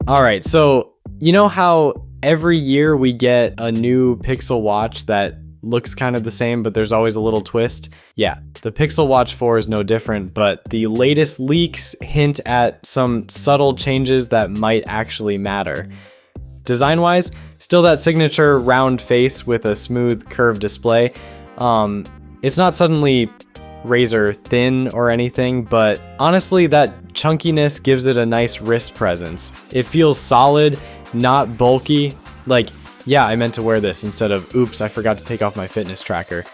All right, so you know how every year we get a new Pixel Watch that looks kind of the same, but there's always a little twist? Yeah, the Pixel Watch 4 is no different, but the latest leaks hint at some subtle changes that might actually matter. Design-wise, still that signature round face with a smooth curved display. It's not suddenly razor thin or anything, but honestly that chunkiness gives it a nice wrist presence. It feels solid, not bulky. Like, yeah, I meant to wear this instead of, oops, I forgot to take off my fitness tracker.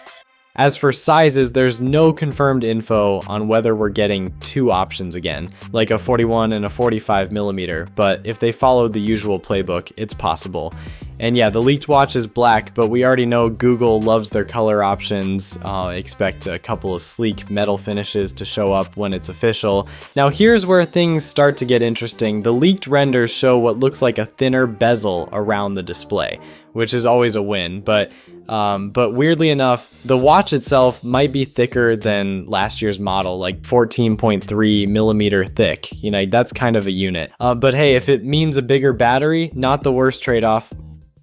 As for sizes, there's no confirmed info on whether we're getting two options again, like a 41 and a 45 millimeter, but if they followed the usual playbook, it's possible. And yeah, the leaked watch is black, but we already know Google loves their color options. Expect a couple of sleek metal finishes to show up when it's official. Now here's where things start to get interesting. The leaked renders show what looks like a thinner bezel around the display, which is always a win, but weirdly enough, the watch itself might be thicker than last year's model, like 14.3 millimeter thick. You know, that's kind of a unit. But hey, if it means a bigger battery, not the worst trade-off.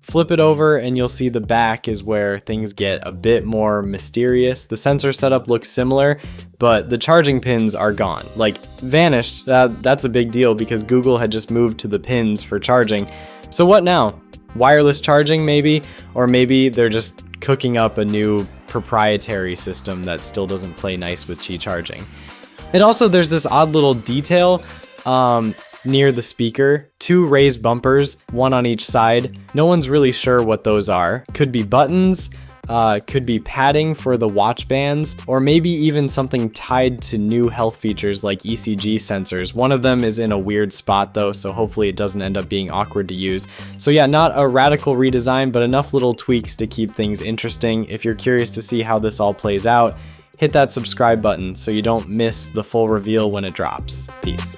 Flip it over and you'll see the back is where things get a bit more mysterious. The sensor setup looks similar, but the charging pins are gone, like vanished. That's a big deal because Google had just moved to the pins for charging. So what now? Wireless charging maybe, or maybe they're just cooking up a new proprietary system that still doesn't play nice with Qi charging. And also there's this odd little detail near the speaker, two raised bumpers, one on each side. No one's really sure what those are. Could be buttons, could be padding for the watch bands, or maybe even something tied to new health features like ECG sensors. One of them is in a weird spot though, so hopefully it doesn't end up being awkward to use. So yeah, not a radical redesign, but enough little tweaks to keep things interesting. If you're curious to see how this all plays out, hit that subscribe button so you don't miss the full reveal when it drops. Peace.